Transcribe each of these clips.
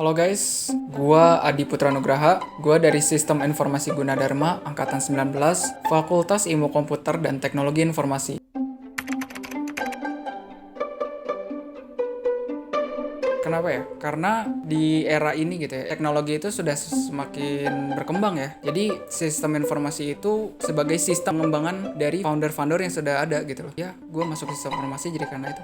Halo guys, gua Adi Putra Nugraha, gua dari Sistem Informasi Gunadarma Angkatan 19, Fakultas Ilmu Komputer dan Teknologi Informasi. Kenapa ya? Karena di era ini gitu ya, teknologi itu sudah semakin berkembang ya. Jadi sistem informasi itu sebagai sistem pengembangan dari founder-founder yang sudah ada gitu loh. Ya, gua masuk sistem informasi jadi karena itu.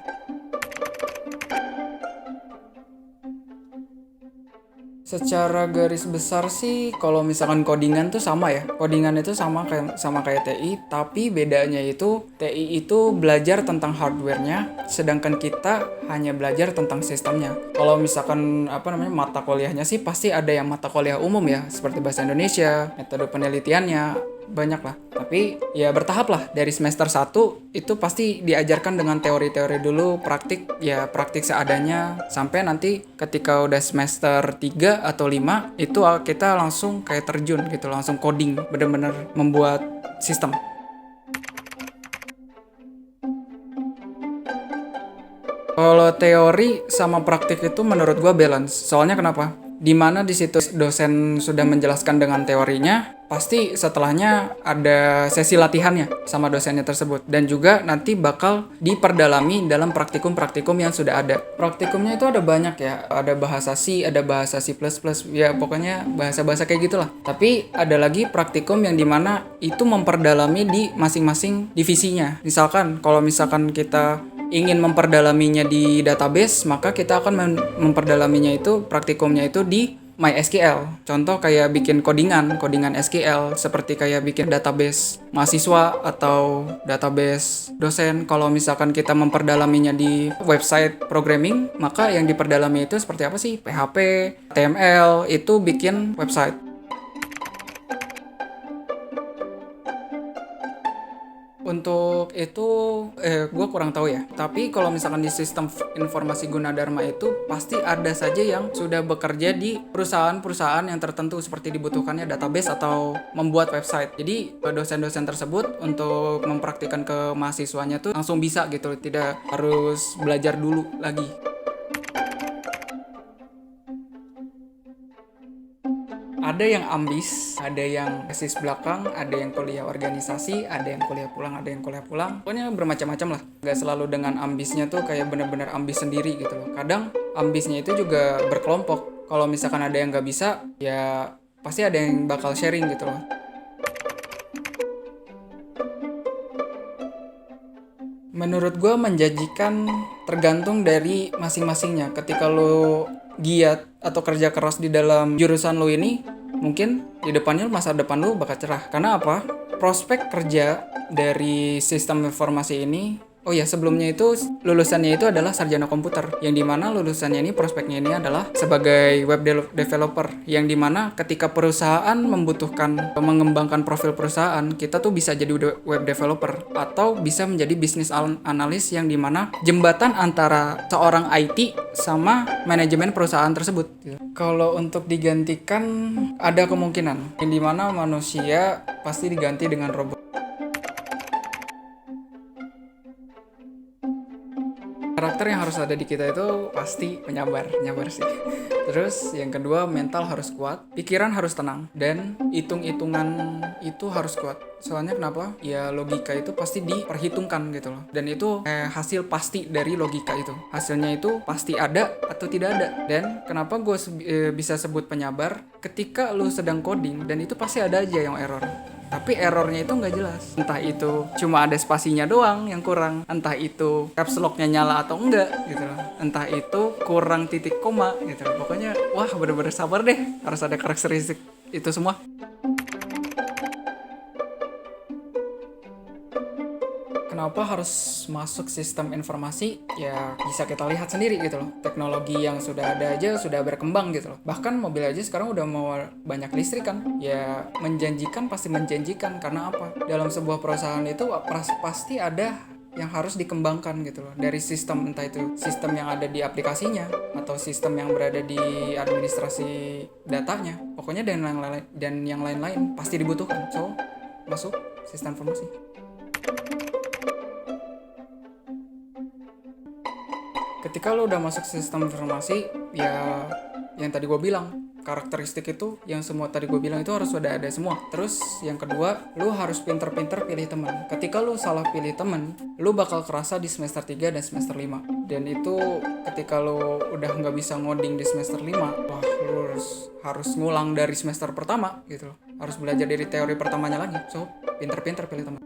Secara garis besar sih kalau misalkan codingan tuh sama ya. Codingan itu sama kayak TI, tapi bedanya itu TI itu belajar tentang hardware-nya, sedangkan kita hanya belajar tentang sistemnya. Kalau misalkan mata kuliahnya sih pasti ada yang mata kuliah umum ya, seperti bahasa Indonesia, metode penelitiannya, banyak lah. Tapi ya bertahap lah. Dari semester 1 itu pasti diajarkan dengan teori-teori dulu, praktik seadanya, sampai nanti ketika udah semester 3 atau 5 itu kita langsung kayak terjun gitu, langsung coding, bener-bener membuat sistem. Kalau teori sama praktik itu menurut gua balance. Soalnya kenapa? Dimana di situ dosen sudah menjelaskan dengan teorinya, pasti setelahnya ada sesi latihannya sama dosennya tersebut. Dan juga nanti bakal diperdalami dalam praktikum-praktikum yang sudah ada. Praktikumnya itu ada banyak ya. Ada bahasa C, ada bahasa C++, ya pokoknya bahasa-bahasa kayak gitulah. Tapi ada lagi praktikum yang dimana itu memperdalami di masing-masing divisinya. Misalkan, kalau misalkan kita ingin memperdalaminya di database, maka kita akan memperdalaminya itu, praktikumnya itu di MySQL. Contoh kayak bikin codingan SQL, seperti kayak bikin database mahasiswa atau database dosen. Kalau misalkan kita memperdalaminya di website programming, maka yang diperdalami itu seperti apa sih? PHP, HTML, itu bikin website. Untuk itu, gue kurang tahu ya. Tapi kalau misalkan di sistem informasi Gunadarma itu, pasti ada saja yang sudah bekerja di perusahaan-perusahaan yang tertentu, seperti dibutuhkannya database atau membuat website. Jadi dosen-dosen tersebut untuk mempraktikkan ke mahasiswanya tuh langsung bisa gitu, tidak harus belajar dulu lagi. Ada yang ambis, ada yang tesis belakang, ada yang kuliah organisasi, ada yang kuliah pulang. Pokoknya bermacam-macam lah. Gak selalu dengan ambisnya tuh kayak bener-bener ambis sendiri gitu loh. Kadang ambisnya itu juga berkelompok. Kalau misalkan ada yang gak bisa, ya pasti ada yang bakal sharing gitu loh. Menurut gue menjanjikan tergantung dari masing-masingnya. Ketika lo giat atau kerja keras di dalam jurusan lo ini, mungkin di depannya masa depan lo bakal cerah. Karena apa? Prospek kerja dari sistem informasi ini, oh ya, sebelumnya itu lulusannya itu adalah sarjana komputer, yang dimana lulusannya ini, prospeknya ini adalah sebagai web developer, yang dimana ketika perusahaan membutuhkan mengembangkan profil perusahaan, kita tuh bisa jadi web developer atau bisa menjadi bisnis analis, yang dimana jembatan antara seorang IT sama manajemen perusahaan tersebut. Kalau untuk digantikan, ada kemungkinan yang dimana manusia pasti diganti dengan robot. Karakter yang harus ada di kita itu pasti penyabar sih. Terus yang kedua, mental harus kuat, pikiran harus tenang, dan hitung-hitungan itu harus kuat. Soalnya kenapa? Ya logika itu pasti diperhitungkan gitu loh. Dan itu hasil pasti dari logika itu. Hasilnya itu pasti ada atau tidak ada. Dan kenapa gue bisa sebut penyabar? Ketika lu sedang coding, dan itu pasti ada aja yang error. Tapi errornya itu nggak jelas. Entah itu cuma ada spasinya doang yang kurang, entah itu caps lock-nya nyala atau enggak gitu loh. Entah itu kurang titik koma gitu loh. Pokoknya wah, bener-bener sabar deh. Harus ada karakteristik itu semua. Kenapa harus masuk sistem informasi? Ya bisa kita lihat sendiri gitu loh. Teknologi yang sudah ada aja sudah berkembang gitu loh. Bahkan mobil aja sekarang udah mau banyak listrik kan. Ya menjanjikan, pasti menjanjikan. Karena apa? Dalam sebuah perusahaan itu pasti ada yang harus dikembangkan gitu loh. Dari sistem, entah itu sistem yang ada di aplikasinya atau sistem yang berada di administrasi datanya. Pokoknya dan yang lain-lain pasti dibutuhkan. So, masuk sistem informasi. Ketika lo udah masuk sistem informasi, ya yang tadi gue bilang, karakteristik itu yang semua tadi gue bilang itu harus sudah ada semua. Terus yang kedua, lu harus pinter-pinter pilih temen. Ketika lu salah pilih temen, lu bakal kerasa di semester 3 dan semester 5. Dan itu ketika lu udah nggak bisa ngoding di semester 5, wah lu harus ngulang dari semester pertama gitu loh. Harus belajar dari teori pertamanya lagi. So, pinter-pinter pilih temen.